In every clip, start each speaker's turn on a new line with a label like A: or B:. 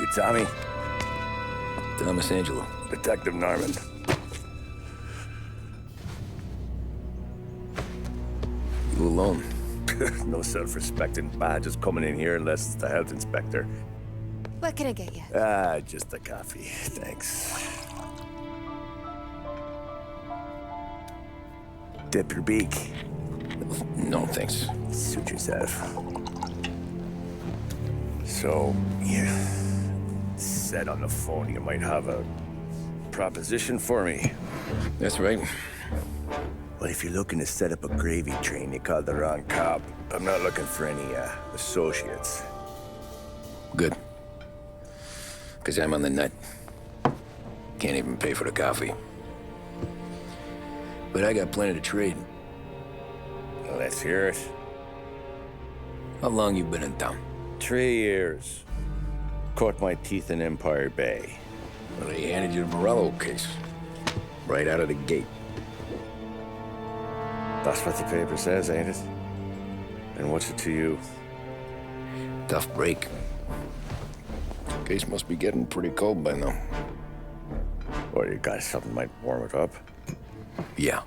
A: You Tommy?
B: Thomas Angelo.
A: Detective Norman.
B: You alone?
A: No self-respecting badges coming in here unless it's the health inspector.
C: What can I get you?
A: Just a coffee. Thanks. Dip your beak.
B: No, thanks.
A: Suit yourself. So, you said on the phone you might have a proposition for me.
B: That's right.
A: Well, if you're looking to set up a gravy train, you called the wrong cop. I'm not looking for any, associates.
B: Good. Because I'm on the nut. Can't even pay for the coffee. But I got plenty to trade.
A: Well, let's hear it.
B: How long you been in town?
A: 3 years. Caught my teeth in Empire Bay.
B: Well, they handed you the Morello case. Right out of the gate.
A: That's what the paper says, ain't it? And what's it to you?
B: Tough break. Case must be getting pretty cold by now.
A: Or you got something might warm it up?
B: Yeah,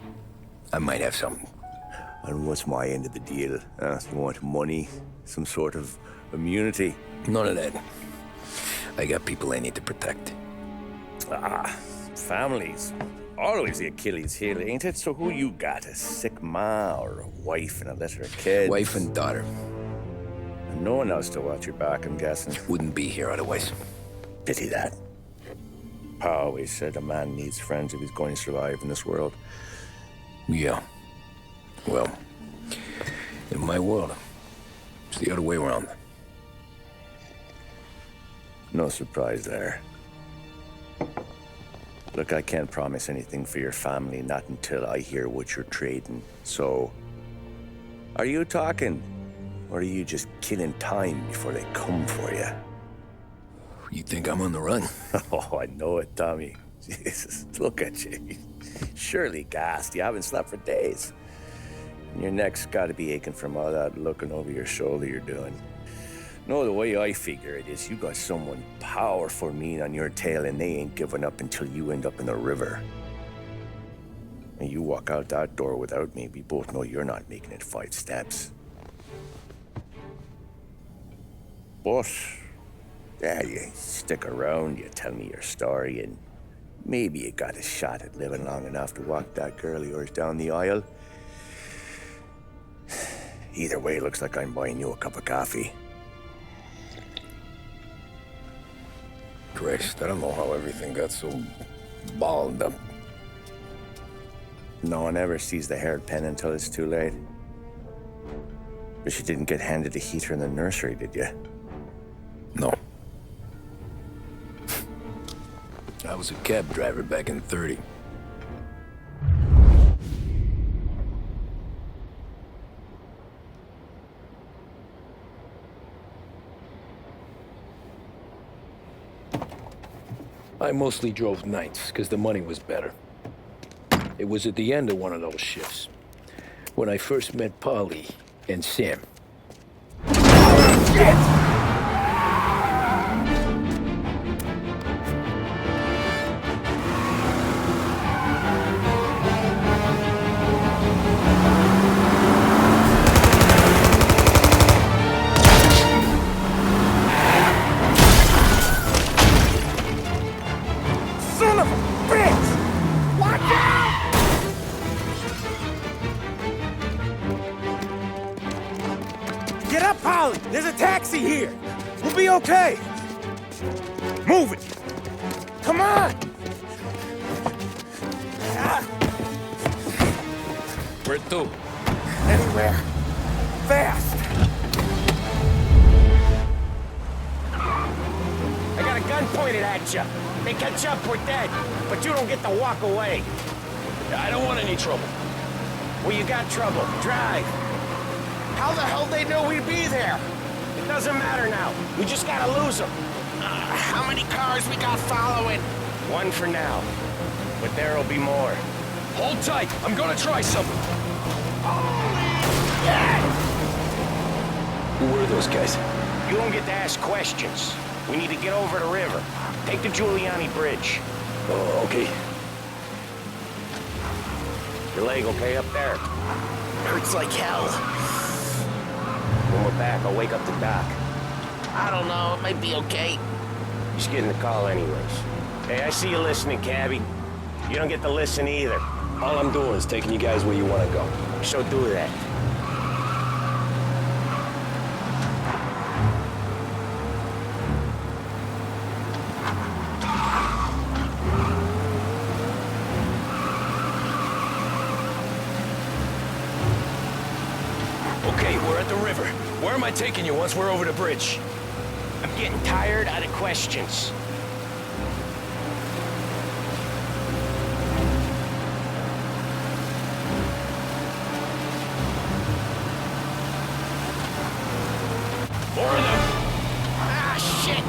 B: I might have something.
A: And what's my end of the deal? You want money? Some sort of immunity?
B: None of that. I got people I need to protect.
A: Families. Always the Achilles heel, ain't it? So who you got? A sick ma or a wife and a litter of kids?
B: Wife and daughter.
A: And no one else to watch your back, I'm guessing.
B: Wouldn't be here otherwise.
A: Pity that. Pa always said a man needs friends if he's going to survive in this world.
B: Yeah. Well, in my world, it's the other way around.
A: No surprise there. Look, I can't promise anything for your family, not until I hear what you're trading. So, are you talking? Or are you just killing time before they come for you?
B: You think I'm on the run?
A: Oh, I know it, Tommy. Jesus, look at you. Surely gassed. You haven't slept for days. And your neck's got to be aching from all that looking over your shoulder you're doing. No, the way I figure it is you got someone powerful mean on your tail and they ain't giving up until you end up in the river. And you walk out that door without me, we both know you're not making it 5 steps. But, yeah, you stick around, you tell me your story, and maybe you got a shot at living long enough to walk that girl of yours down the aisle. Either way, looks like I'm buying you a cup of coffee.
B: Christ, I don't know how everything got so balled up.
A: No one ever sees the haired pen until it's too late. But you didn't get handed a heater in the nursery, did you?
B: No. I was a cab driver back in '30. I mostly drove nights, because the money was better. It was at the end of one of those shifts, when I first met Polly and Sam. Shit!
D: Get up, Polly! There's a taxi here! We'll be okay! Move it! Come on!
B: Where to?
D: Anywhere. Fast!
E: I got a gun pointed at you. They catch up, we're dead. But you don't get to walk away.
B: I don't want any trouble.
E: Well, you got trouble. Drive. How the hell they knew we'd be there? It doesn't matter now. We just gotta lose them.
D: How many cars we got following?
E: One for now. But there'll be more.
B: Hold tight. I'm gonna try something.
E: Yeah!
B: Who were those guys?
E: You don't get to ask questions. We need to get over the river. Take the Giuliani Bridge.
B: Oh, okay.
E: Your leg okay up there?
F: Hurts like hell.
E: When we're back, I'll wake up the doc.
F: I don't know, it might be okay.
E: Just getting the call anyways. Hey, I see you listening, cabbie. You don't get to listen either.
B: All I'm doing is taking you guys where you want to go.
E: So do that.
B: Okay, we're at the river. Where am I taking you once we're over the bridge?
E: I'm getting tired out of questions.
B: More of them!
F: Ah, shit!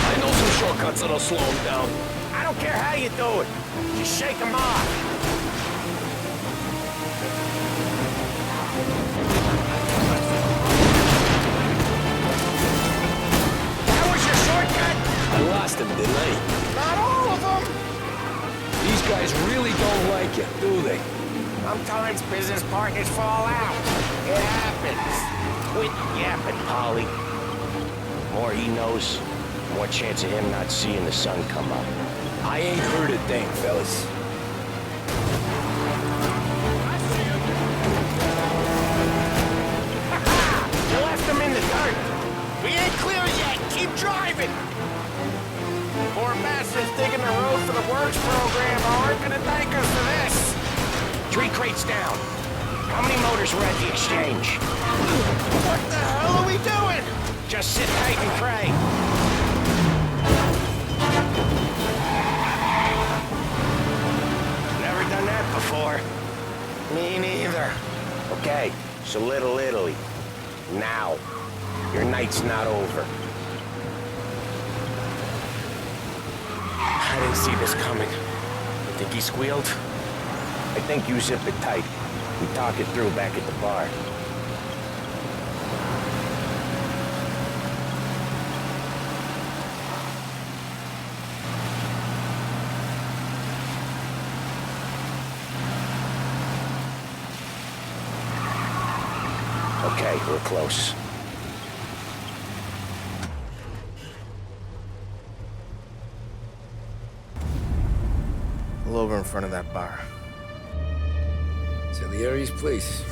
B: I know some shortcuts that'll slow them down.
E: I don't care how you do it. Just shake them off. That was your shortcut?
B: I lost him, didn't I?
F: Not all of them!
B: These guys really don't like you, do they?
E: Sometimes business partners fall out. It happens. Quit yapping, Polly. The more he knows, the more chance of him not seeing the sun come up.
B: I ain't heard a thing, fellas.
E: You left him in the dirt.
F: We ain't clear yet! Keep driving! Poor bastards digging the road for the works program aren't gonna thank us for this!
E: 3 crates down. How many motors were at the exchange?
F: What the hell are we doing?
E: Just sit tight and pray. Never done that before.
F: Me neither.
E: Okay, so Little Italy. Now. Your night's not over.
F: I didn't see this coming. You think he squealed?
E: I think you zip it tight. We talk it through back at the bar. Okay, we're close.
F: Pull over in front of that bar.
B: Salieri's place.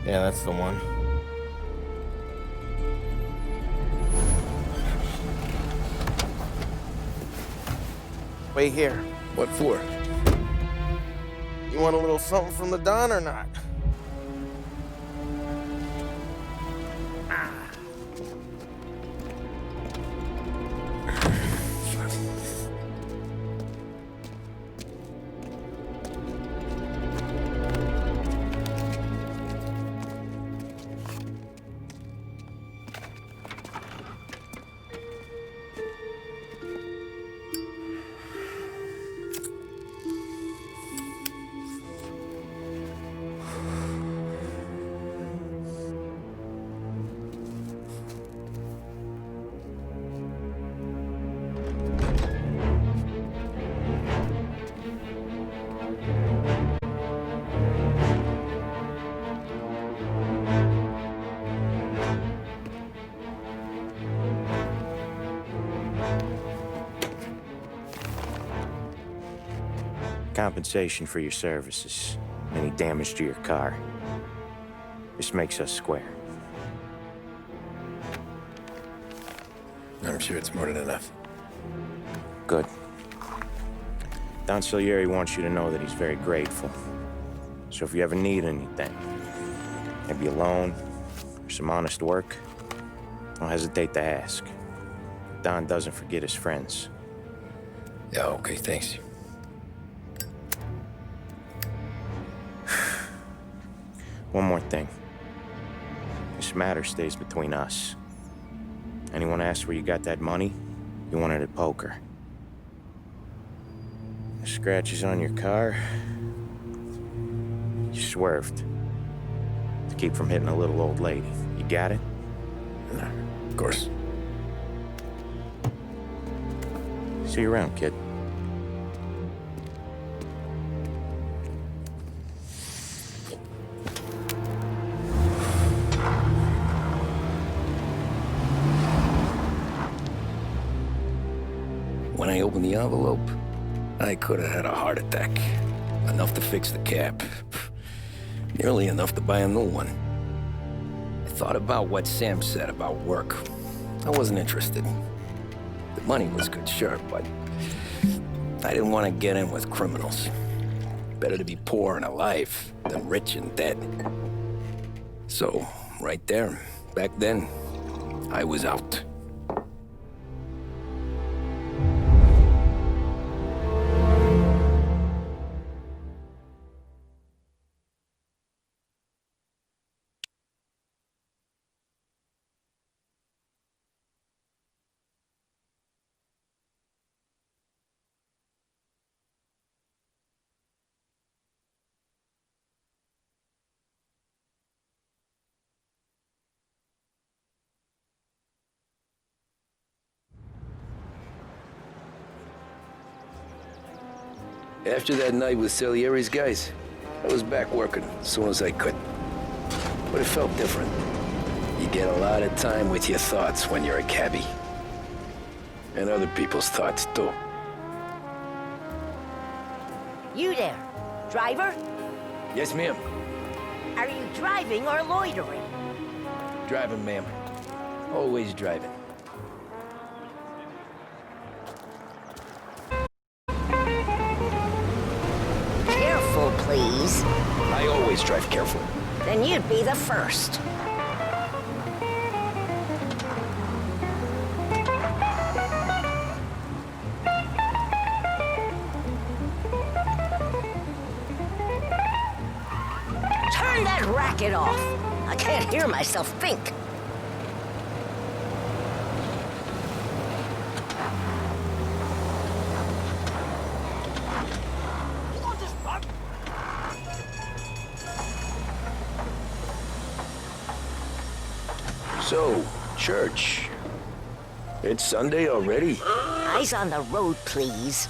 F: Yeah, that's the one. Wait here.
B: What for?
F: You want a little something from the Don or not?
A: Compensation for your services. Any damage to your car. This makes us square.
B: I'm sure it's more than enough.
A: Good. Don Salieri wants you to know that he's very grateful. So if you ever need anything, maybe a loan or some honest work, don't hesitate to ask. Don doesn't forget his friends.
B: Yeah, okay, thanks.
A: One more thing. This matter stays between us. Anyone asks where you got that money, you won it at poker. The scratches on your car,
E: You swerved. To keep from hitting a little old lady. You got it?
B: Of course.
E: See you around, kid.
B: When I opened the envelope, I could have had a heart attack. Enough to fix the cab. Nearly enough to buy a new one. I thought about what Sam said about work. I wasn't interested. The money was good, sure, but I didn't want to get in with criminals. Better to be poor and alive than rich and dead. So, right there, back then, I was out. After that night with Salieri's guys, I was back working as soon as I could. But it felt different. You get a lot of time with your thoughts when you're a cabbie. And other people's thoughts, too.
G: You there, driver?
B: Yes, ma'am.
G: Are you driving or loitering?
B: Driving, ma'am. Always driving.
G: Careful, please.
B: I always drive careful.
G: Then you'd be the first. Turn that racket off. I can't hear myself think.
B: So, church. It's Sunday already?
G: Eyes on the road, please.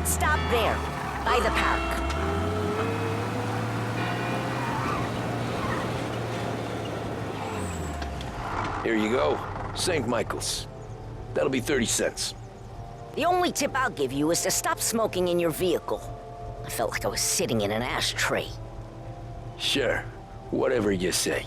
G: Stop there, by the park.
B: Here you go. St. Michael's. That'll be 30 cents.
G: The only tip I'll give you is to stop smoking in your vehicle. I felt like I was sitting in an ashtray.
B: Sure. Whatever you say.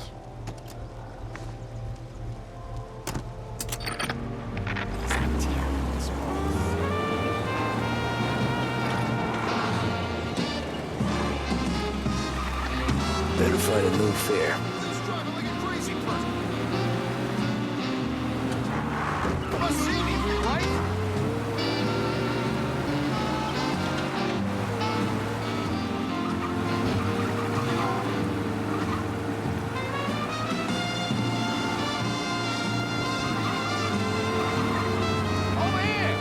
B: Better find a new fare.
F: He's driving like a crazy person. You must see me, right? Over here!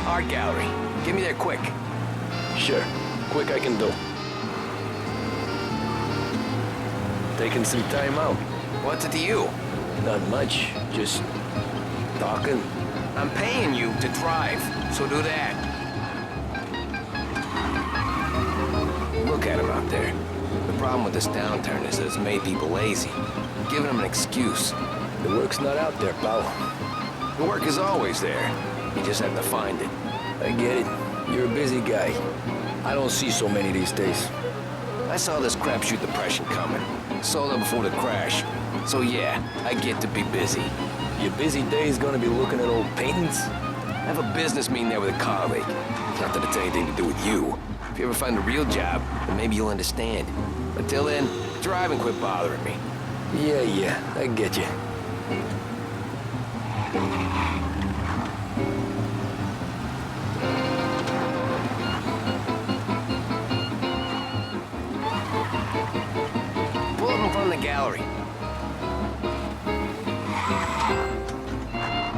E: Art gallery. Get me there quick.
B: Sure. Quick I can do. Taking some time out.
E: What's it to you?
B: Not much. Just talking.
E: I'm paying you to drive, so do that.
B: look at them out there. The problem with this downturn is that it's made people lazy. Giving them an excuse. The work's not out there, pal. The work is always there. You just have to find it. I get it. You're a busy guy. I don't see so many these days. I saw this crapshoot depression coming. Sold out before the crash. So yeah, I get to be busy. Your busy day is gonna be looking at old paintings? I have a business meeting there with a colleague. Not that it's anything to do with you. If you ever find a real job, then maybe you'll understand. Until then, drive and quit bothering me. Yeah, I get you. Pull up in front of the gallery.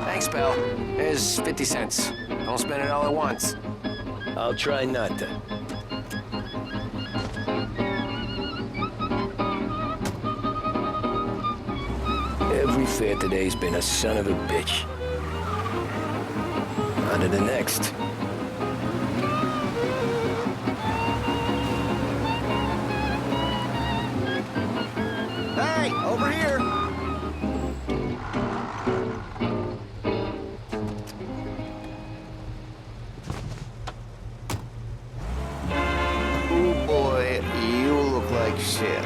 B: Thanks, pal. There's 50 cents. Don't spend it all at once. I'll try not to. Every fare today's been a son of a bitch. On to the next.
F: Hey, over here!
E: Oh boy, you look like shit.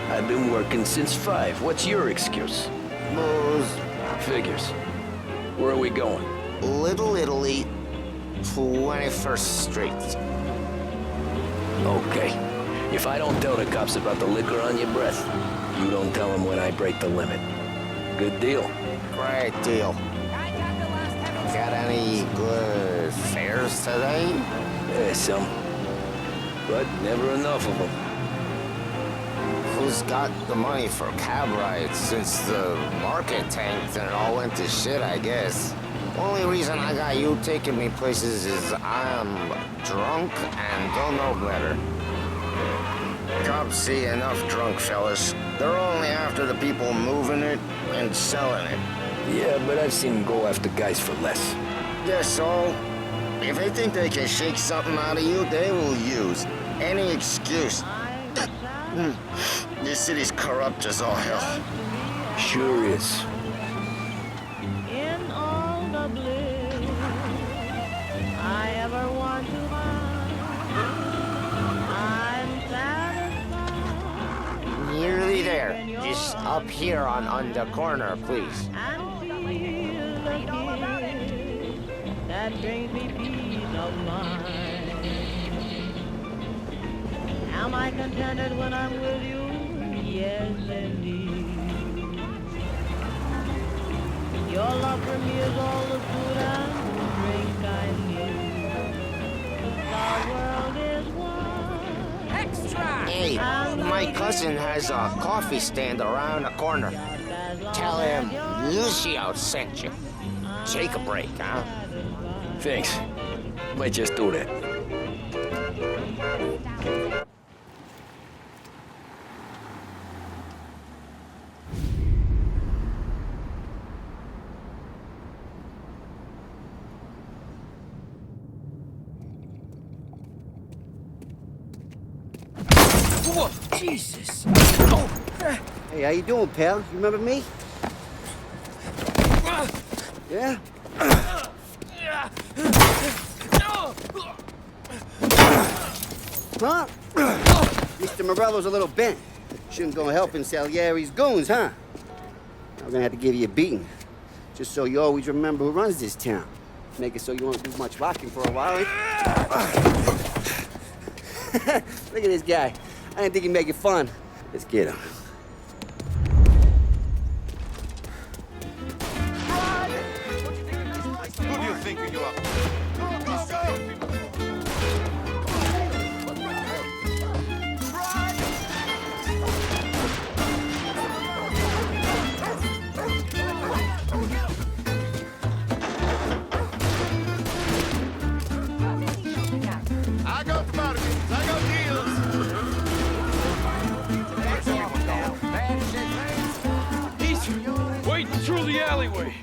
B: I've been working since 5. What's your excuse?
E: Booze,
B: Figures. Where are we going?
E: Little Italy, 21st Street.
B: Okay. If I don't tell the cops about the liquor on your breath, you don't tell them when I break the limit. Good deal.
E: Great deal. Got any good fares today?
B: Yeah, some. But never enough of them.
E: Who's got the money for cab rides since the market tanked and it all went to shit, I guess? Only reason I got you taking me places is I'm drunk and don't know better. Cops see enough drunk fellas. They're only after the people moving it and selling it.
B: Yeah, but I've seen them go after guys for less.
E: Yes, so if they think they can shake something out of you, they will use any excuse. This city's corrupt as all hell.
B: Sure is.
H: In all the bliss I ever want to find, I'm satisfied.
E: Nearly there. Just up here on the corner, please.
H: And feel the kiss that brings me peace of mind. Am I contented when I'm with you? Yes, indeed. Your love for me is all the food and drink I need. The world is one.
E: Hey, my cousin has a coffee stand around the corner. Tell him Lucio sent you. Take a break, huh?
B: Thanks. Might just do that.
D: Whoa, Jesus!
I: Hey, how you doing, pal? You remember me? Yeah? Huh? Mr. Morello's a little bent. Shouldn't go helping Salieri's goons, huh? I'm gonna have to give you a beating. Just so you always remember who runs this town. Make it so you won't do much rocking for a while. Look at this guy. I didn't think he'd make it fun. Let's get him.
F: Who do you think you are? I got bargains. I got deals.
J: He's waiting through the alleyway.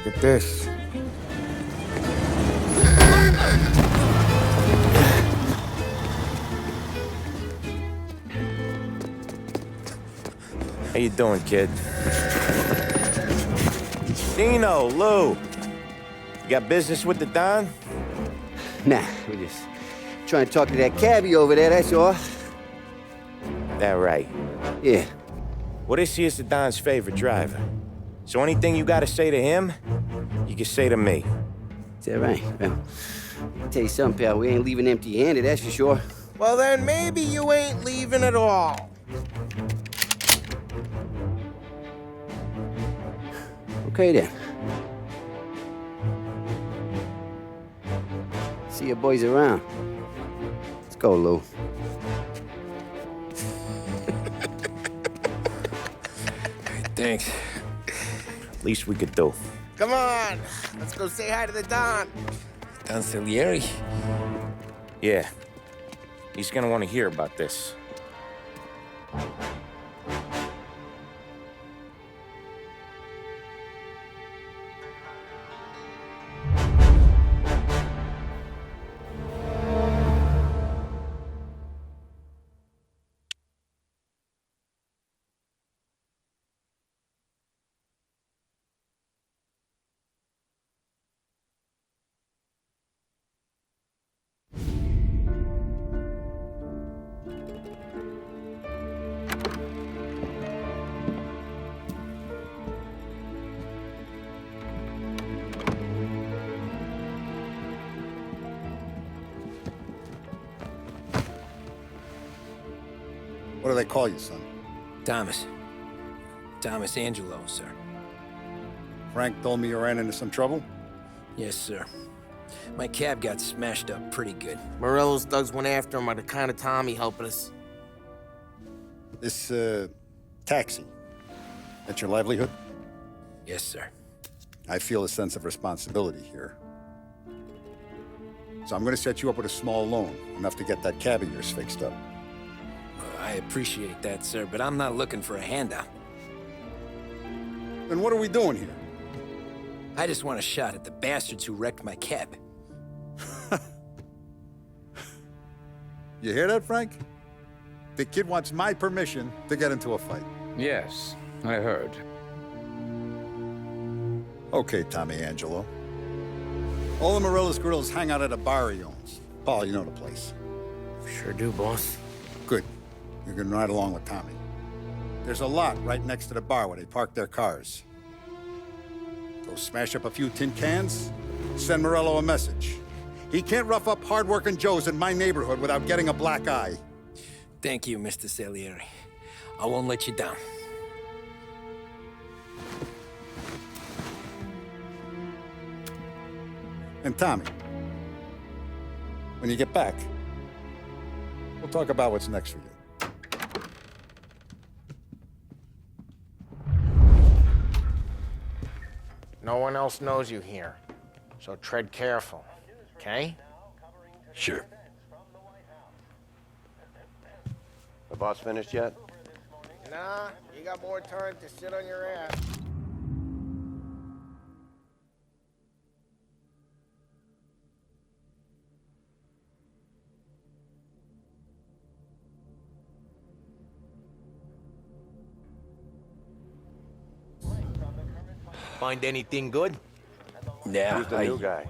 D: Look at this.
A: How you doing, kid? Dino, Lou. You got business with the Don?
I: Nah, we're just trying to talk to that cabbie over there, that's all.
A: That right.
I: Yeah.
A: Well, this here's the Don's favorite driver. So anything you gotta say to him, you can say to me.
I: Is that right? Well, I'll tell you something, pal. We ain't leaving empty-handed, that's for sure.
F: Well, then maybe you ain't leaving at all.
I: Okay, then. See your boys around. Let's go, Lou.
B: Thanks.
A: Least we could do.
F: Come on, let's go say hi to the Don.
B: Don Salieri?
A: Yeah. He's gonna want to hear about this.
K: What do they call you, son?
B: Thomas. Thomas Angelo, sir.
K: Frank told me you ran into some trouble?
B: Yes, sir. My cab got smashed up pretty good.
F: Morello's thugs went after him by the kind of Tommy helping us.
K: This, taxi. That's your livelihood?
B: Yes, sir.
K: I feel a sense of responsibility here. So I'm gonna set you up with a small loan, enough to get that cab of yours fixed up.
B: I appreciate that, sir, but I'm not looking for a handout.
K: Then what are we doing here?
B: I just want a shot at the bastards who wrecked my cab.
K: You hear that, Frank? The kid wants my permission to get into a fight.
L: Yes, I heard.
K: Okay, Tommy Angelo. All the Morello's girls hang out at a bar he owns. Paul, you know the place.
F: Sure do, boss.
K: Good. You can ride along with Tommy. There's a lot right next to the bar where they park their cars. Go smash up a few tin cans, send Morello a message. He can't rough up hard-working Joes in my neighborhood without getting a black eye.
B: Thank you, Mr. Salieri. I won't let you down.
K: And Tommy, when you get back, we'll talk about what's next for you.
F: No one else knows you here, so tread careful, okay?
B: Sure.
L: The boss finished yet?
F: Nah, you got more time to sit on your ass. Find anything good?
B: Yeah,
L: Who's the new guy?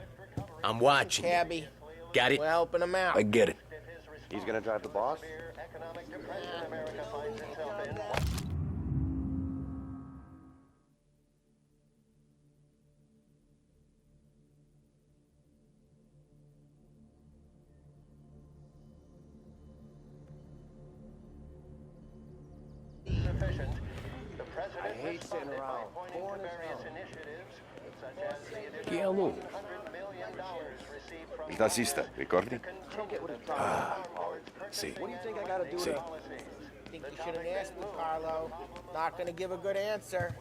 F: I'm watching. Cabby.
B: Got it.
F: We're helping him out.
B: I get it.
L: He's gonna drive the boss?
F: I hate sitting around.
B: Che è lui?
L: Il tassista, ricordi?
F: Sì. What do you think I gotta do to... Think you should have asked me, Carlo. Not gonna give a good answer.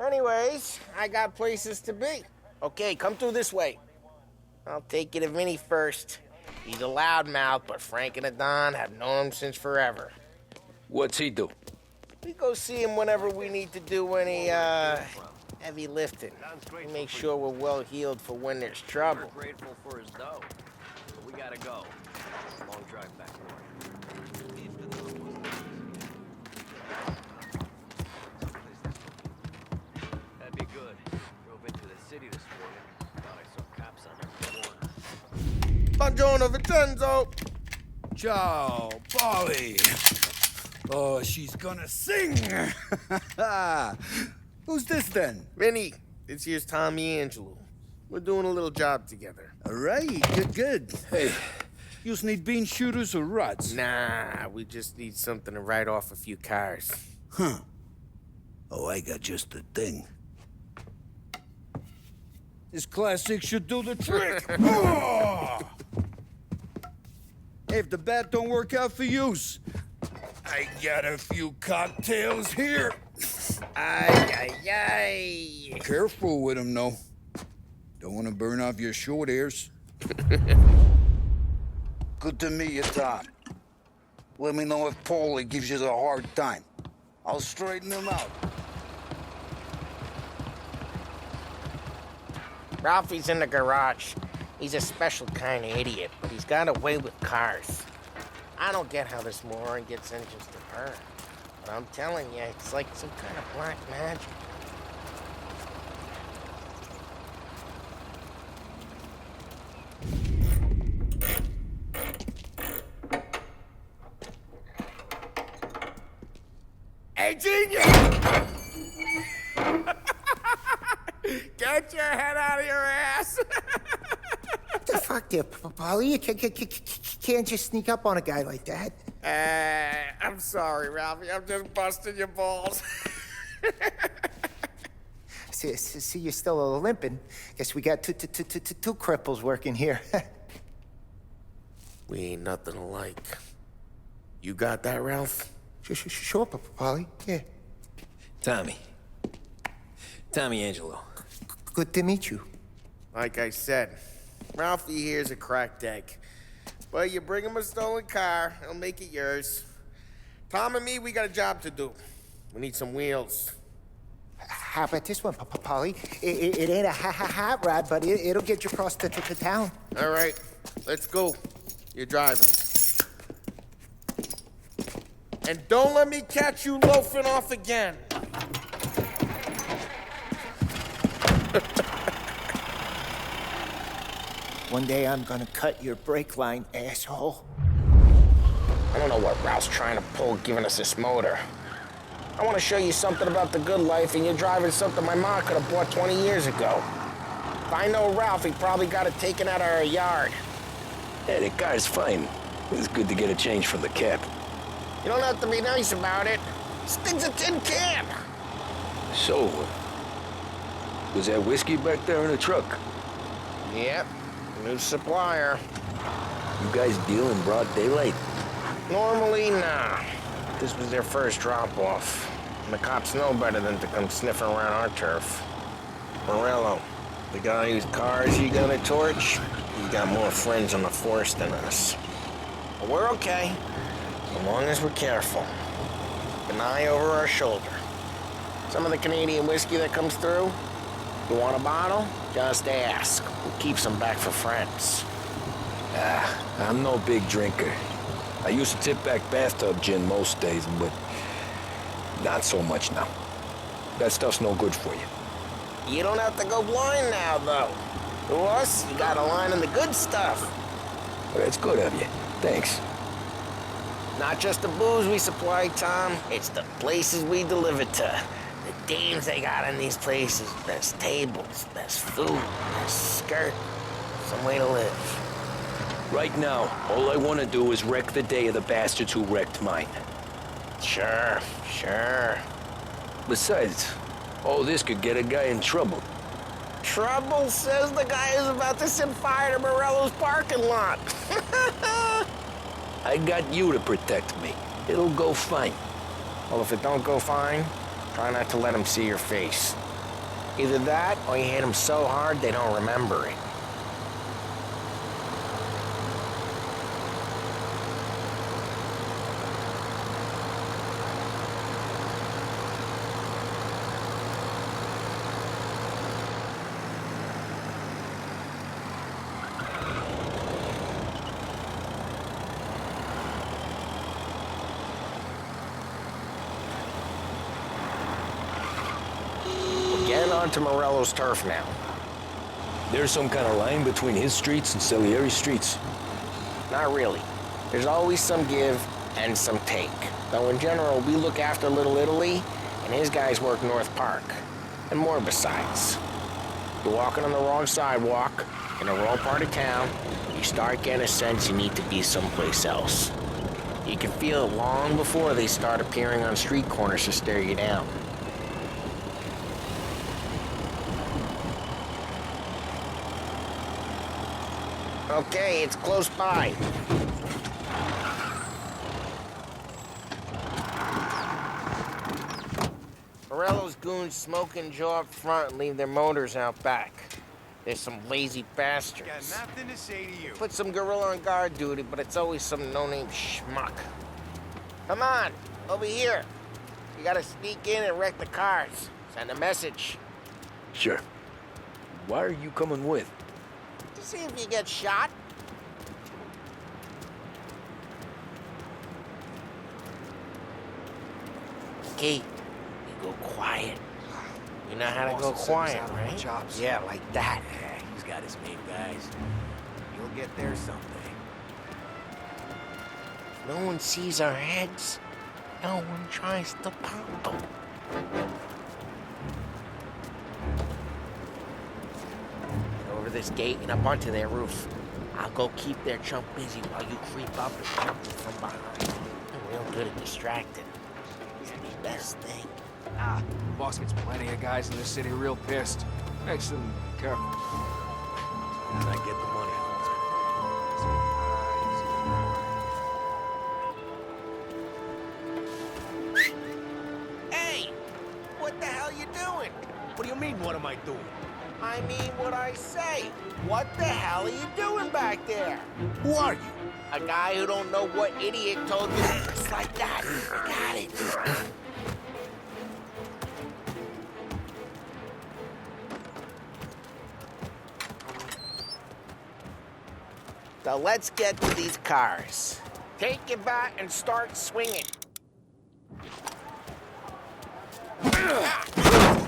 F: Anyways, I got places to be. Okay, come through this way. I'll take you to Vinny first. He's a loudmouth, but Frank and the Don have known him since forever.
B: What's he do?
F: We go see him whenever we need to do any, heavy lifting. We make sure we're well healed for when there's trouble.
B: We're grateful for his dough. But we gotta go. Long drive back north. That'd be good. Drove into the city this morning. Thought I saw cops on every corner.
F: Buongiorno, Vincenzo!
D: Ciao, Polly. Oh, she's gonna sing. Who's this then?
F: Vinny, this here's Tommy Angelo. We're doing a little job together.
D: All right, good. Hey, you need bean shooters or rods?
F: Nah, we just need something to write off a few cars.
D: Huh. Oh, I got just the thing. This classic should do the trick. Oh! Hey, if the bat don't work out for yous, I got a few cocktails here.
F: Ay, ay, ay.
D: Careful with them, though. Don't want to burn off your short hairs. Good to meet you, Tom. Let me know if Paulie gives you the hard time. I'll straighten him out.
F: Ralphie's in the garage. He's a special kind of idiot, but he's got a way with cars. I don't get how this moron gets engines to burn. But I'm telling you, it's like some kind of black magic. Hey, genius! Get your head out of your ass!
M: What the fuck there, Polly? You can't just sneak up on a guy like that.
F: I'm sorry, Ralphie. I'm just busting your balls.
M: See, you're still limping. Guess we got two cripples working here.
F: We ain't nothing alike. You got that, Ralph?
M: Sure, Polly. Yeah.
B: Tommy Angelo.
M: Good to meet you.
F: Like I said, Ralphie here's a cracked egg. But you bring him a stolen car, he'll make it yours. Tom and me, we got a job to do. We need some wheels.
M: How about this one, Polly? It ain't a hot rod, but it'll get you across to town.
F: All right, let's go. You're driving. And don't let me catch you loafing off again.
M: One day I'm gonna cut your brake line, asshole.
F: I don't know what Ralph's trying to pull giving us this motor. I want to show you something about the good life, and you're driving something my mom could have bought 20 years ago. If I know Ralph, he probably got it taken out of our yard.
B: Yeah, the car's fine. It's good to get a change from the cap.
F: You don't have to be nice about it. This thing's a tin can.
B: So, was that whiskey back there in the truck?
F: Yep, new supplier.
B: You guys deal in broad daylight?
F: Normally, nah. This was their first drop-off. And the cops know better than to come sniffing around our turf. Morello, the guy whose cars you gonna torch, he's got more friends on the force than us. But we're okay, as long as we're careful. Keep an eye over our shoulder. Some of the Canadian whiskey that comes through, you want a bottle? Just ask. We'll keep some back for friends.
B: I'm no big drinker. I used to tip back bathtub gin most days, but not so much now. That stuff's no good for you.
F: You don't have to go blind now, though. To us, you got a line in the good stuff.
B: Well, that's good of you. Thanks.
F: Not just the booze we supply, Tom. It's the places we deliver to. The dames they got in these places. Best tables, best food, best skirt. Some way to live.
B: Right now, all I want to do is wreck the day of the bastards who wrecked mine.
F: Sure.
B: Besides, all this could get a guy in trouble.
F: Trouble, says the guy who's about to set fire to Morello's parking lot.
B: I got you to protect me. It'll go fine.
F: Well, if it don't go fine, try not to let them see your face. Either that, or you hit them so hard they don't remember it. onto Morello's turf now.
B: There's some kind of line between his streets and Salieri's streets.
F: Not really. There's always some give and some take. Though in general, we look after Little Italy, and his guys work North Park. And more besides. You're walking on the wrong sidewalk, in the wrong part of town, you start getting a sense you need to be someplace else. You can feel it long before they start appearing on street corners to stare you down. Okay, it's close by. Morello's goons smoke and jaw up front and leave their motors out back. There's some lazy bastards.
D: Got nothing to say to you.
F: Put some gorilla on guard duty, but it's always some no-name schmuck. Come on, over here. You gotta sneak in and wreck the cars. Send a message.
B: Sure. Why are you coming with?
F: To see if you get shot. Okay, you go quiet. You know how to go quiet, right? Yeah, like that.
D: Yeah, he's got his main guys. You'll get there someday.
F: If no one sees our heads, no one tries to pop them. Get over this gate and up onto their roof. I'll go keep their chump busy while you creep up and jump them from behind. I'm real good at distracting. It's the best thing.
J: Boss gets plenty of guys in this city real pissed. Makes them careful.
D: And I get the money.
F: Hey! What the hell you doing?
D: What do you mean, what am I doing?
F: I mean what I say. What the hell are you doing back there?
D: Who are you?
F: A guy who don't know what idiot told you. Just like that. Got it. So let's get to these cars. Take your bat and start swinging.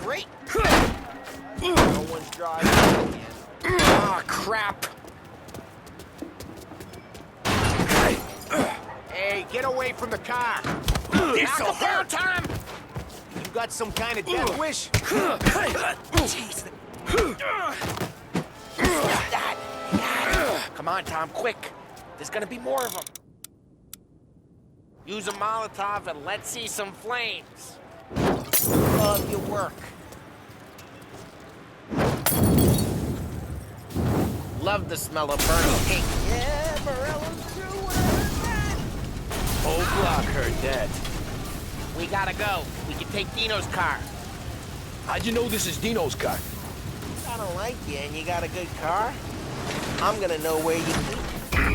F: Great. No one's driving again. Ah, crap.
D: Hey, get away from the car.
F: Knock it down, Tom.
D: You got some kind of death wish?
F: Jeez. That. Come on, Tom, quick. There's gonna be more of them. Use a Molotov and let's see some flames. Love your work. Love the smell of burning pink. Yeah, Morello's true word.
B: Whole block heard that.
F: We gotta go. We can take Dino's car.
B: How'd you know this is Dino's car?
F: I don't like you and you got a good car. I'm gonna know where you keep it.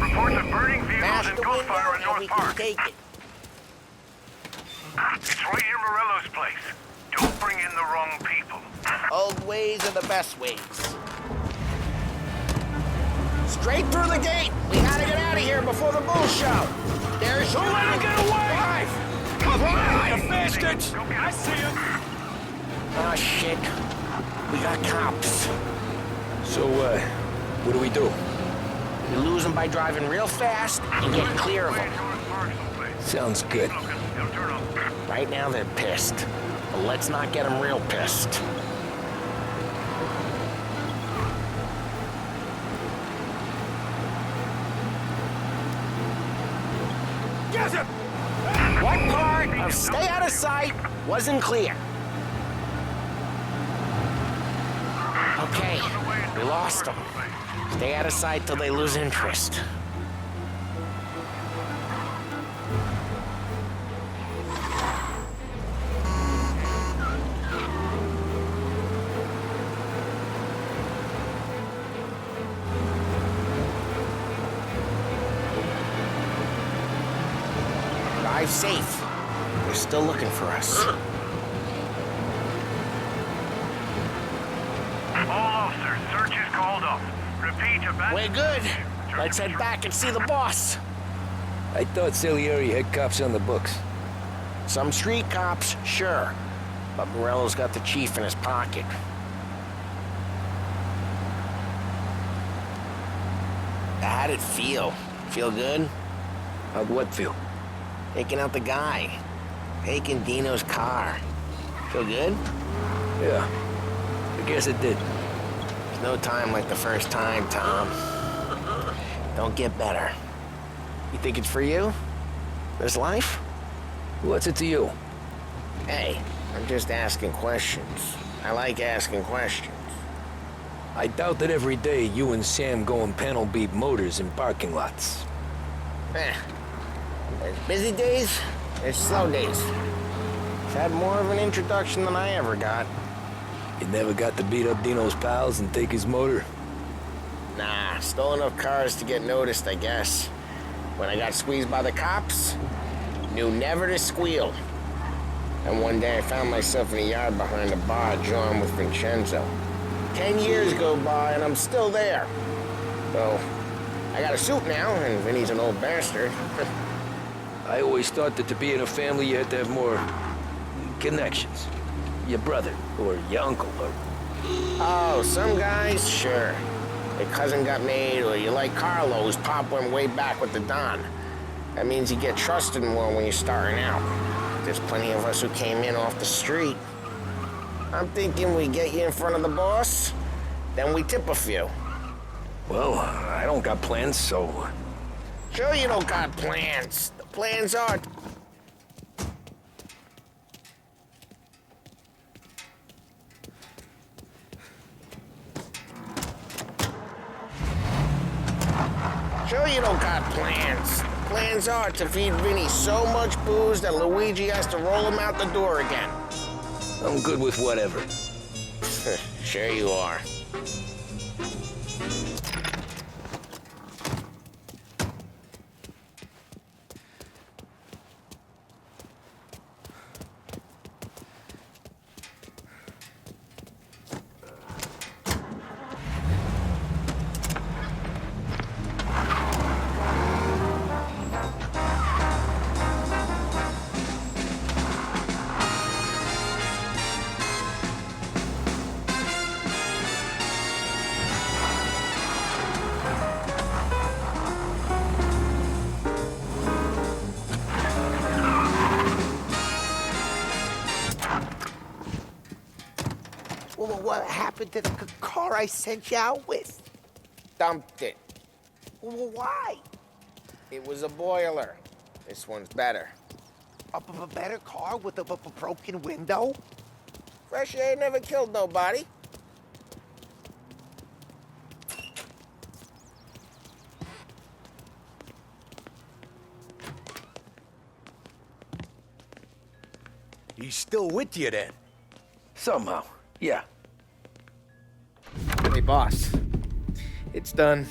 N: Reports of burning vehicles
F: Smash
N: and
F: the window
N: gunfire in
F: and
N: North
F: we
N: Park.
F: can take it.
N: It's right near Morello's place. Don't bring in the wrong people.
F: Old ways are the best ways. Straight through the gate. We gotta get out of here before the bull show. There's
J: Don't let him get away!
F: Drive!
J: Drive, you bastards!
N: I see him.
F: Oh, shit. We got cops.
B: So, what do we do?
F: We lose them by driving real fast and get clear of them.
B: Sounds good.
F: Right now they're pissed. But let's not get them real pissed.
D: Get him!
F: What part of stay out of sight wasn't clear? Okay, we lost them. Stay out of sight till they lose interest. Drive safe. They're still looking for us.
N: All officers, search is called off. Repeat,
F: We're good. Let's head back and see the boss.
B: I thought Salieri had cops on the books.
F: Some street cops, sure. But Morello's got the chief in his pocket. How'd it feel? Feel good?
B: How'd what feel?
F: Taking out the guy. Taking Dino's car. Feel good?
B: Yeah, I guess it did.
F: There's no time like the first time, Tom. Don't get better. You think it's for you? This life?
B: What's it to you?
F: Hey, I'm just asking questions. I like asking questions.
B: I doubt that every day you and Sam go and panel beat motors in parking lots.
F: There's busy days, there's slow days. He's had more of an introduction than I ever got.
B: You never got to beat up Dino's pals and take his motor?
F: Nah, stole enough cars to get noticed, I guess. When I got squeezed by the cops, knew never to squeal. And one day I found myself in a yard behind a bar drawing with Vincenzo. 10 years go by and I'm still there. So, I got a suit now, and Vinny's an old bastard.
B: I always thought that to be in a family you had to have more connections. Your brother, or your uncle, or...
F: Oh, some guys, sure. Your cousin got made, or you like Carlo's pop went way back with the Don. That means you get trusted more when you're starting out. There's plenty of us who came in off the street. I'm thinking we get you in front of the boss, then we tip a few.
B: Well, I don't got plans, so...
F: Sure you don't got plans. The plans are... Sure you don't got plans. The plans are to feed Vinny so much booze that Luigi has to roll him out the door again.
B: I'm good with whatever.
F: Sure you are.
M: What happened to the car I sent you out with?
F: Dumped it.
M: Why?
F: It was a boiler. This one's better.
M: A better car with a broken window?
F: Fresh air never killed nobody.
D: He's still with you then?
B: Somehow, yeah.
J: Hey, boss. It's done.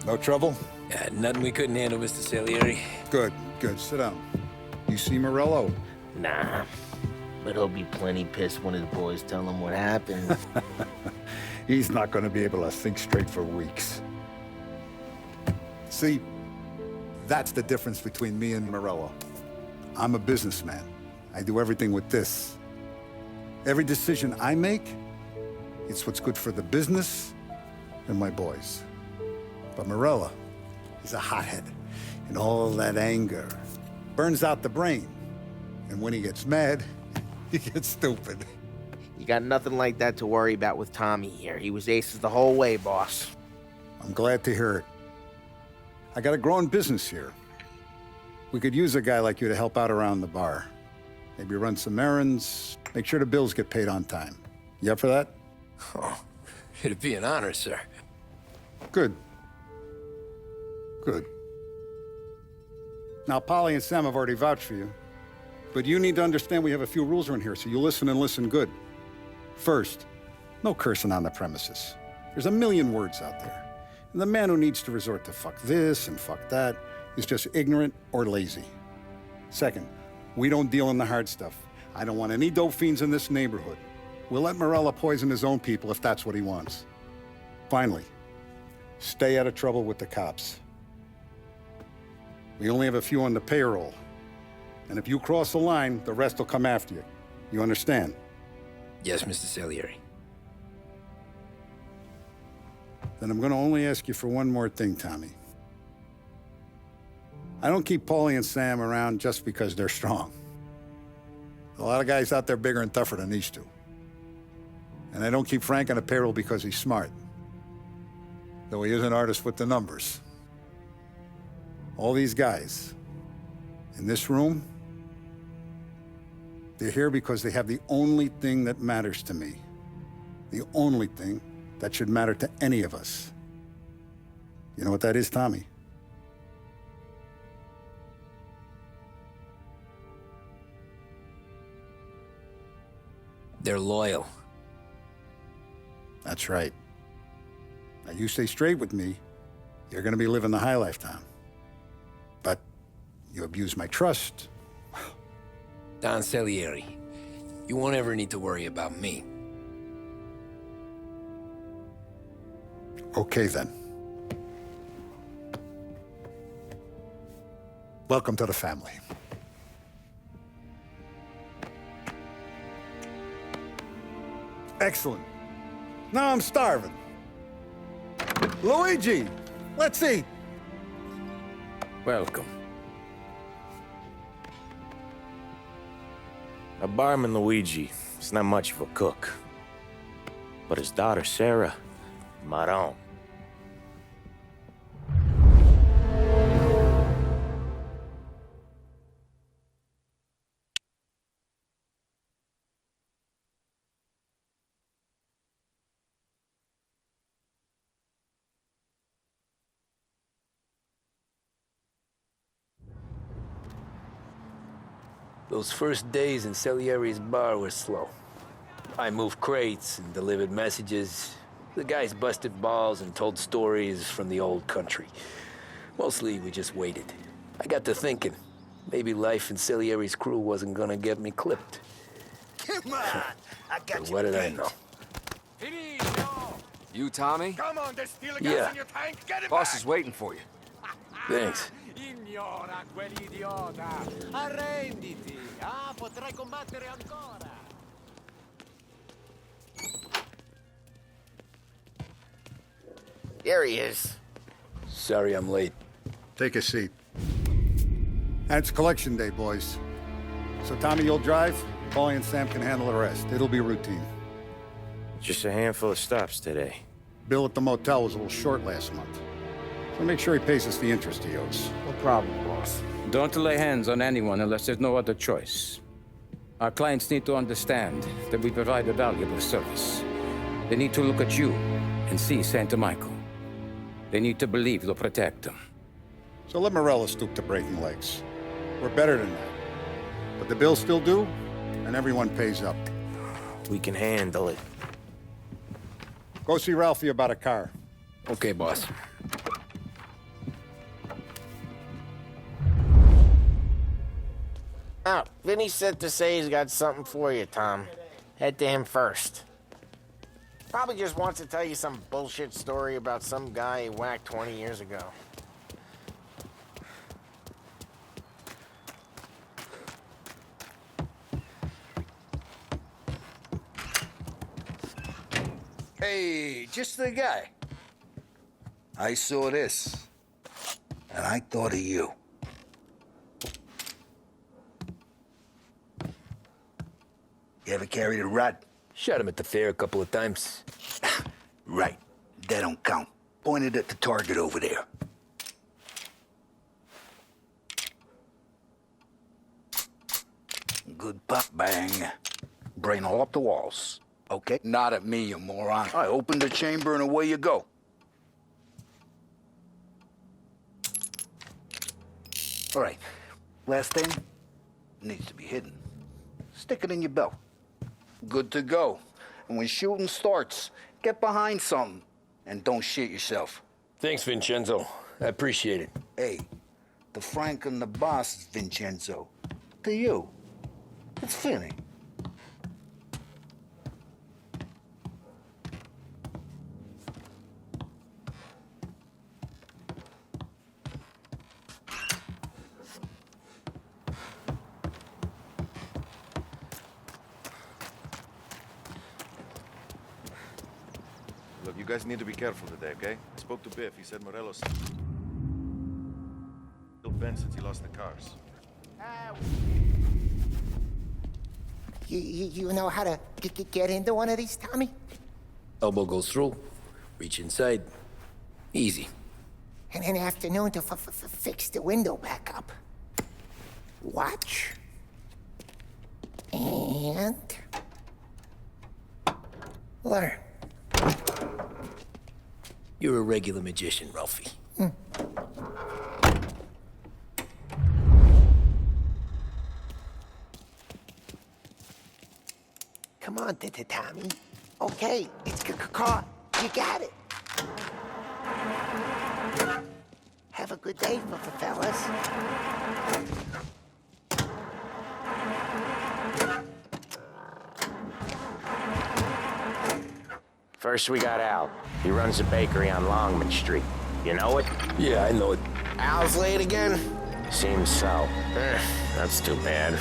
K: No trouble?
B: Yeah, nothing we couldn't handle, Mr. Salieri.
K: Good, good. Sit down. You see Morello?
F: Nah, but he'll be plenty pissed when his boys tell him what happened.
K: He's not going to be able to think straight for weeks. See, that's the difference between me and Morello. I'm a businessman. I do everything with this. Every decision I make, it's what's good for the business and my boys. But Morello, he's a hothead, and all that anger burns out the brain. And when he gets mad, he gets stupid.
J: You got nothing like that to worry about with Tommy here. He was aces the whole way, boss.
K: I'm glad to hear it. I got a growing business here. We could use a guy like you to help out around the bar. Maybe run some errands, make sure the bills get paid on time. You up for that?
B: Oh, it'd be an honor, sir.
K: Good. Good. Now, Polly and Sam have already vouched for you. But you need to understand we have a few rules around here, so you listen and listen good. First, no cursing on the premises. There's a million words out there. And the man who needs to resort to fuck this and fuck that is just ignorant or lazy. Second, we don't deal in the hard stuff. I don't want any dope fiends in this neighborhood. We'll let Morello poison his own people if that's what he wants. Finally, stay out of trouble with the cops. We only have a few on the payroll. And if you cross the line, the rest will come after you. You understand?
B: Yes, Mr. Salieri.
K: Then I'm gonna only ask you for one more thing, Tommy. I don't keep Paulie and Sam around just because they're strong. A lot of guys out there bigger and tougher than these two. And I don't keep Frank on the payroll because he's smart. Though he is an artist with the numbers. All these guys in this room, they're here because they have the only thing that matters to me. The only thing that should matter to any of us. You know what that is, Tommy?
B: They're loyal.
K: That's right. Now, you stay straight with me, you're gonna be living the high life, Tom. But you abuse my trust.
B: Don Salieri, you won't ever need to worry about me.
K: Okay, then. Welcome to the family. Excellent. Now I'm starving. Luigi, let's eat.
A: Welcome. A barman Luigi is not much of a cook. But his daughter Sarah, Maron.
B: Those first days in Salieri's bar were slow. I moved crates and delivered messages. The guys busted balls and told stories from the old country. Mostly, we just waited. I got to thinking, maybe life in Salieri's crew wasn't gonna get me clipped.
D: Come on! I got
B: But
D: you.
B: what did I know?
J: You, Tommy?
D: Come on, there's still a
B: Yeah.
D: gas in your tank. Get it
J: Boss
D: back.
J: is waiting for you.
B: Thanks.
D: Ignora quell'idiota. Arrenditi. Potrai combattere ancora.
F: Here he is.
B: Sorry I'm late.
K: Take a seat. And it's collection day, boys. So Tommy, you'll drive. Paulie and Sam can handle the rest. It'll be routine.
A: Just a handful of stops today.
K: Bill at the motel was a little short last month. So make sure he pays us the interest he owes.
D: No problem, boss.
O: Don't lay hands on anyone unless there's no other choice. Our clients need to understand that we provide a valuable service. They need to look at you and see Santa Michael. They need to believe you'll protect them.
K: So let Morella stoop to breaking legs. We're better than that. But the bills still due, and everyone pays up.
A: We can handle it.
K: Go see Ralphie about a car.
B: Okay, boss.
F: Oh, Vinny said to say he's got something for you, Tom. Head to him first. Probably just wants to tell you some bullshit story about some guy he whacked 20 years ago.
P: Hey, just the guy. I saw this, and I thought of you. You ever carried a rod?
B: Shot him at the fair a couple of times.
P: Right. That don't count. Pointed at the target over there. Good pop bang. Brain all up the walls. Okay? Not at me, you moron. I opened the chamber and away you go. All right. Last thing needs to be hidden. Stick it in your belt. Good to go. And when shooting starts, get behind something and don't shit yourself.
B: Thanks, Vincenzo. I appreciate it.
P: Hey, the Frank and the boss is Vincenzo. To you, it's Vinny.
Q: Look, you guys need to be careful today, okay? I spoke to Biff. He said Morello's still been since he lost the cars.
M: You know how to get into one of these, Tommy?
B: Elbow goes through, reach inside. Easy.
M: And an afternoon to fix the window back up. Watch. And... learn.
B: You're a regular magician, Ralphie.
M: Come on, Tommy. Okay, it's caught. You got it. Have a good day, fellas.
E: First, we got Al. He runs a bakery on Longman Street. You know it?
B: Yeah, I know it.
F: Al's late again?
E: Seems so.
F: That's too bad.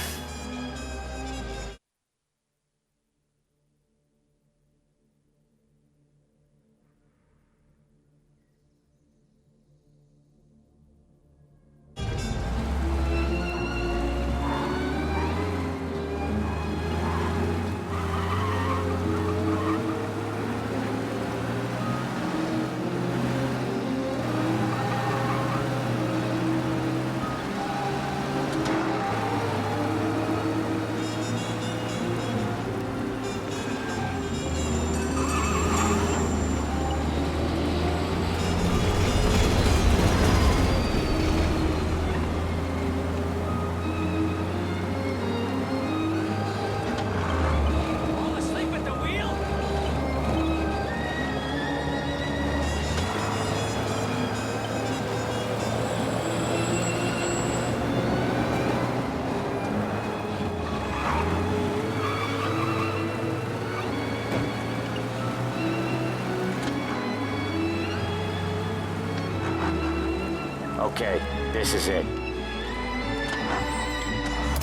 E: Okay, this is it.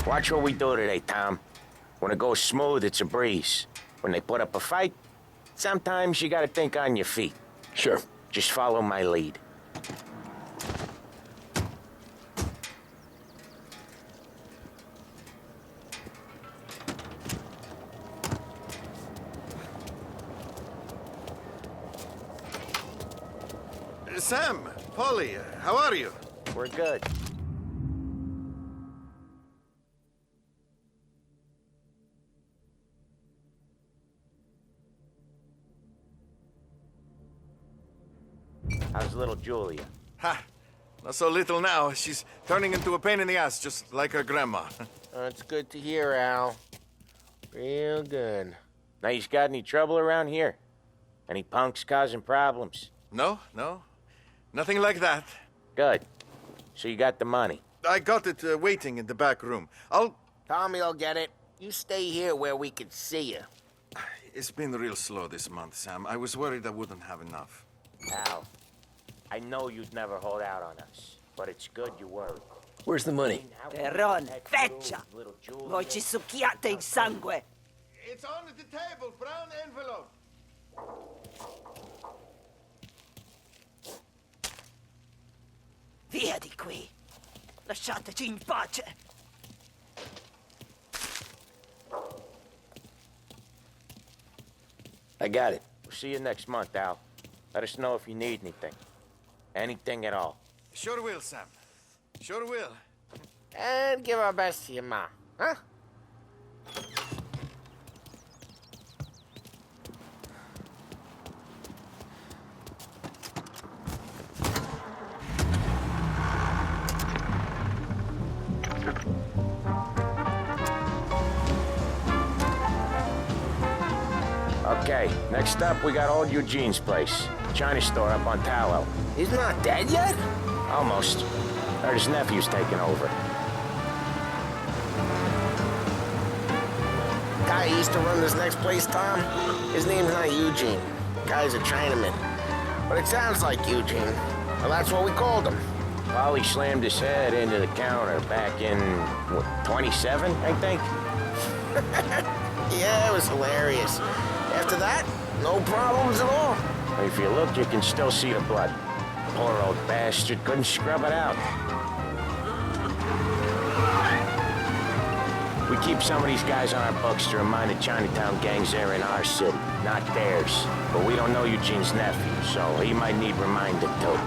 E: Watch what we do today, Tom. When it goes smooth, it's a breeze. When they put up a fight, sometimes you gotta think on your feet.
B: Sure.
E: Just follow my lead.
Q: Sam, Polly, how are you?
E: We're good. How's little Julia?
Q: Ha! Not so little now. She's turning into a pain in the ass, just like her grandma.
F: It's good to hear, Al. Real good.
E: Now, you got any trouble around here? Any punks causing problems?
Q: No. Nothing like that.
E: Good. So you got the money?
Q: I got it waiting in the back room.
F: Tommy'll get it. You stay here where we can see you.
Q: It's been real slow this month, Sam. I was worried I wouldn't have enough.
E: Al, I know you'd never hold out on us, but it's good you worried.
B: Where's the money?
R: Terron, feccia! Voi ci succhiate il sangue!
Q: It's on the table, brown envelope.
R: Via di qui! Lasciateci in pace!
B: I got it.
E: We'll see you next month, Al. Let us know if you need anything. Anything at all.
Q: Sure will, Sam. Sure will.
F: And give our best to your mom, huh?
E: Okay, next up, we got old Eugene's place. China store up on Tallow.
F: He's not dead yet?
E: Almost. Heard his nephew's taking over.
F: Guy who used to run this next place, Tom, his name's not Eugene. Guy's a Chinaman. But it sounds like Eugene. Well, that's what we called him.
E: Polly slammed his head into the counter back in, what, 27, I think?
F: Yeah, it was hilarious. After that, no problems at all.
E: If you look, you can still see the blood. Poor old bastard couldn't scrub it out. We keep some of these guys on our books to remind the Chinatown gangs they're in our city, not theirs. But we don't know Eugene's nephew, so he might need reminded too.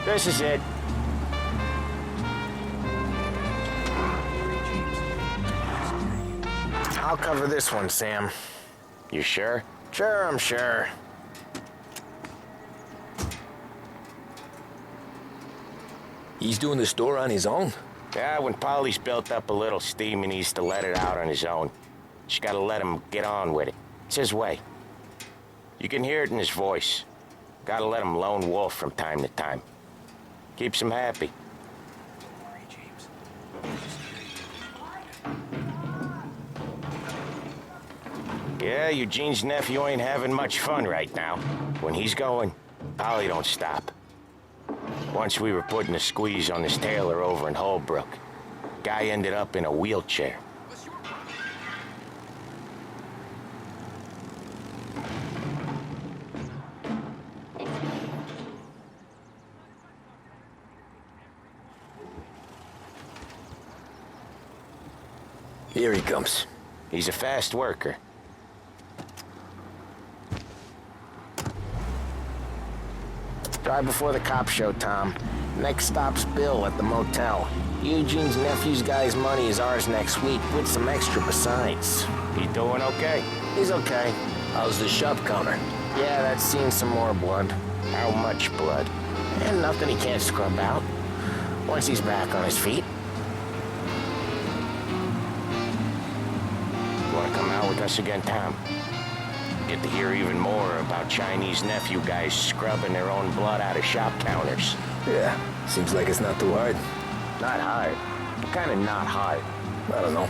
E: This is it. I'll cover this one, Sam. You sure? Sure, I'm sure.
B: He's doing the store on his own?
E: Yeah, when Polly's built up a little steam, he needs to let it out on his own. Just gotta let him get on with it. It's his way. You can hear it in his voice. Gotta let him lone wolf from time to time. Keeps him happy. Yeah, Eugene's nephew ain't having much fun right now. When he's going, Polly don't stop. Once we were putting a squeeze on this tailor over in Holbrook. Guy ended up in a wheelchair.
B: Here he comes.
E: He's a fast worker. Drive before the cops show, Tom. Next stop's Bill at the motel. Eugene's nephew's guy's money is ours next week, with some extra besides. He doing okay? He's okay.
B: How's the shop counter?
E: Yeah, that's seen some more blood. How much blood? And nothing he can't scrub out. Once he's back on his feet. You wanna come out with us again, Tom? Get to hear even more about Chinese nephew guys scrubbing their own blood out of shop counters.
B: Yeah, seems like it's not too hard.
E: Not hard. Kinda not hard.
B: I don't know.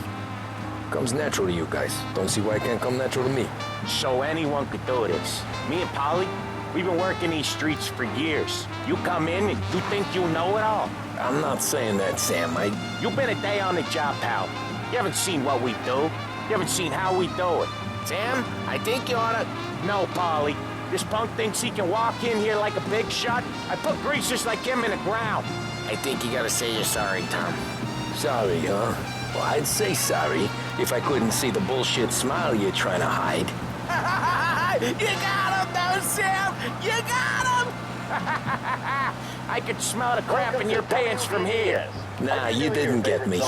B: Comes natural to you guys. Don't see why it can't come natural to me.
E: So anyone could do this. Me and Polly, we've been working these streets for years. You come in and you think you know it all.
B: I'm not saying that, Sam.
E: You've been a day on the job, pal. You haven't seen what we do. You haven't seen how we do it. Sam, I think you oughta... No, Polly. This punk thinks he can walk in here like a big shot. I put greasers like him in the ground. I think you gotta say you're sorry, Tom.
B: Sorry, huh? Well, I'd say sorry if I couldn't see the bullshit smile you're trying to hide.
E: You got him, though, Sam! You got him! I could smell the crap in your pants from here.
B: Nah, you didn't get me.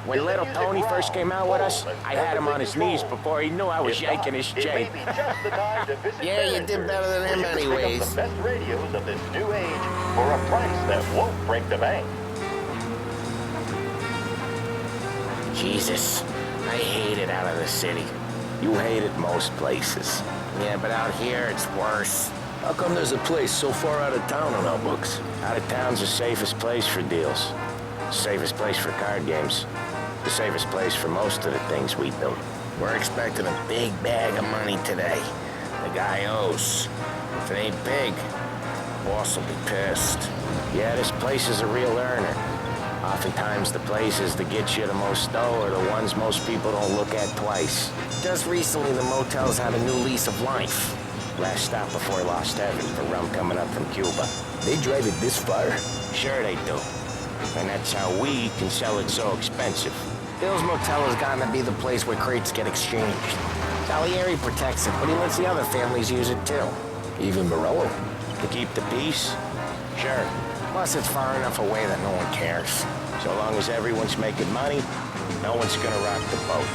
E: When little Tony first came out with us, I had him on his knees before he knew I was yanking his chain. Yeah, you did better than him anyways.
N: The best radios of this new age for a price that won't break the bank.
E: Jesus, I hate it out of the city. You hate it most places. Yeah, but out here it's worse.
B: How come there's a place so far out of town on our books?
E: Out of town's the safest place for deals. Safest place for card games. The safest place for most of the things we do. We're expecting a big bag of money today. The guy owes. If it ain't big, boss will be pissed. Yeah, this place is a real earner. Oftentimes the places that get you the most dough are the ones most people don't look at twice. Just recently the motel's had a new lease of life. Last stop before Lost Heaven for rum coming up from Cuba.
B: They drive it this far?
E: Sure they do. And that's how we can sell it so expensive. Bill's Motel has gotten to be the place where crates get exchanged. Salieri protects it, but he lets the other families use it too.
B: Even Morello?
E: To keep the peace? Sure. Plus it's far enough away that no one cares. So long as everyone's making money, no one's gonna rock the boat.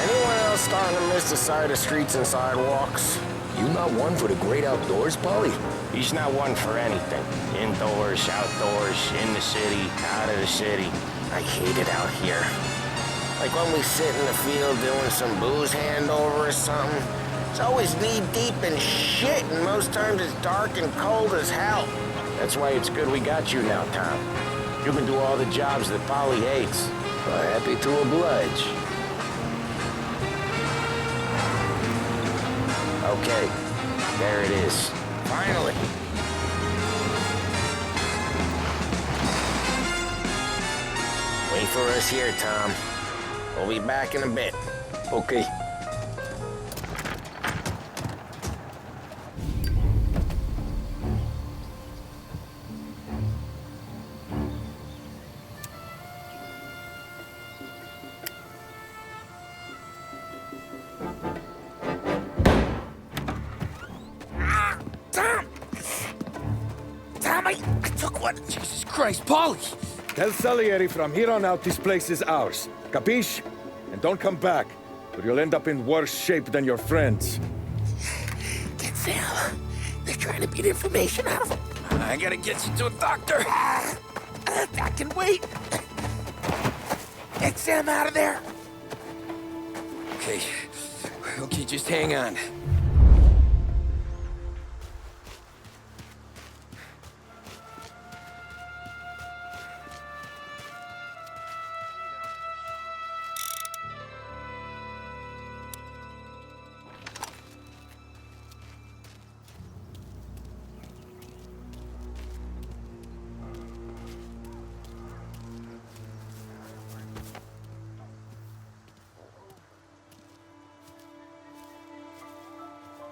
E: Anyone else starting to miss the side of streets and sidewalks?
B: You not one for the great outdoors, Polly?
E: He's not one for anything. Indoors, outdoors, in the city, out of the city. I hate it out here. Like when we sit in the field doing some booze handover or something. It's always knee-deep in shit, and most times it's dark and cold as hell. That's why it's good we got you now, Tom. You can do all the jobs that Polly hates.
B: Well, happy to oblige.
E: Okay, there it is. Finally. Wait for us here, Tom. We'll be back in a bit.
B: Okay.
D: I took one.
O: Jesus Christ, Polly! Tell Salieri from here on out this place is ours. Capiche? And don't come back, or you'll end up in worse shape than your friends.
D: Get Sam. They're trying to beat information out of him.
O: I gotta get you to a doctor.
D: I can wait. Get Sam out of there.
B: Okay. Okay, just hang on.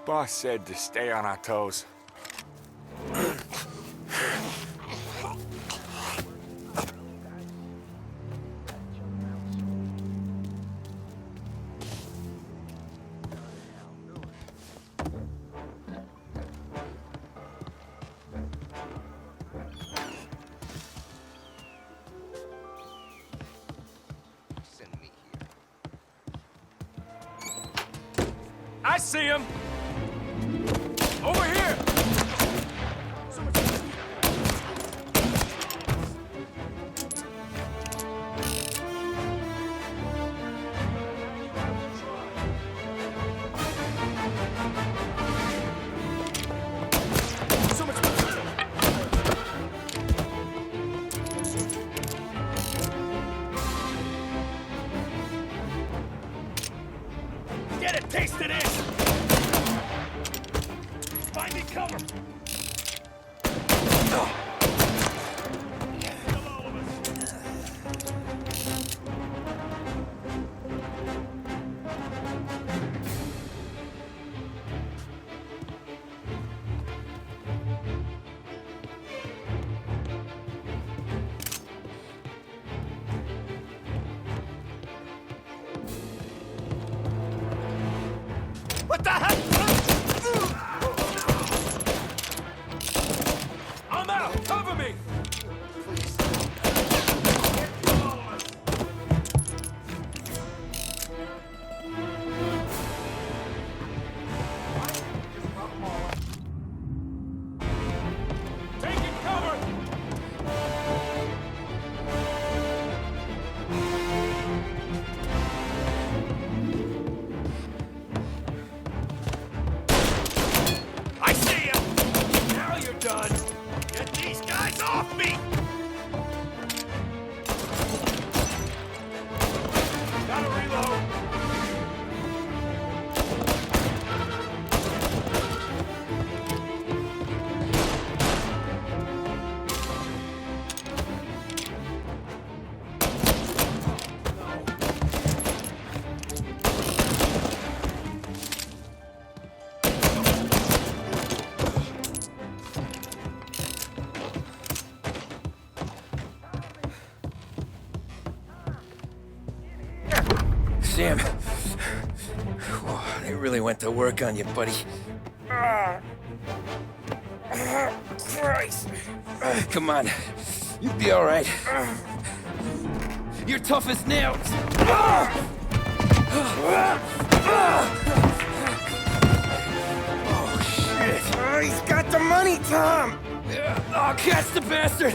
Q: Boss said to stay on our toes. I see him! Over here! Get a taste of this! Find me cover! What the heck? I'm out! Cover me! Taking cover! I see him! Now you're done! Get these guys off me! Gotta reload!
B: Sam. Whoa, they really went to work on you, buddy.
D: Christ.
B: Come on. You'll be all right. You're tough as nails.
D: Oh, he's got the money, Tom!
B: I'll catch the bastard!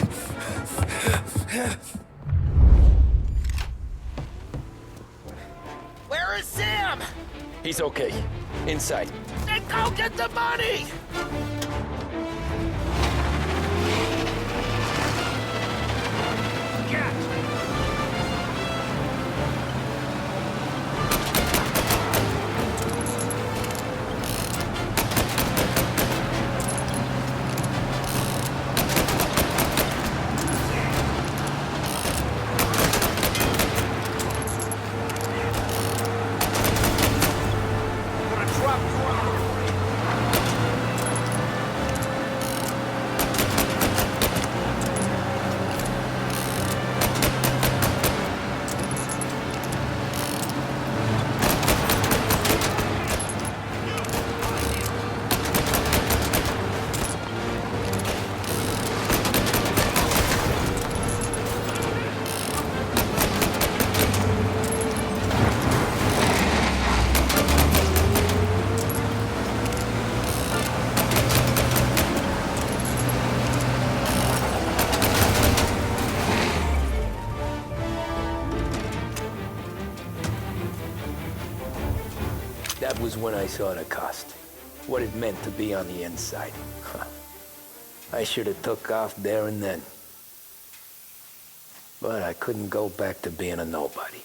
Q: Where is Sam?
B: He's okay. Inside.
Q: Then go get the money!
B: That was when I saw the cost. What it meant to be on the inside. I should have took off there and then. But I couldn't go back to being a nobody.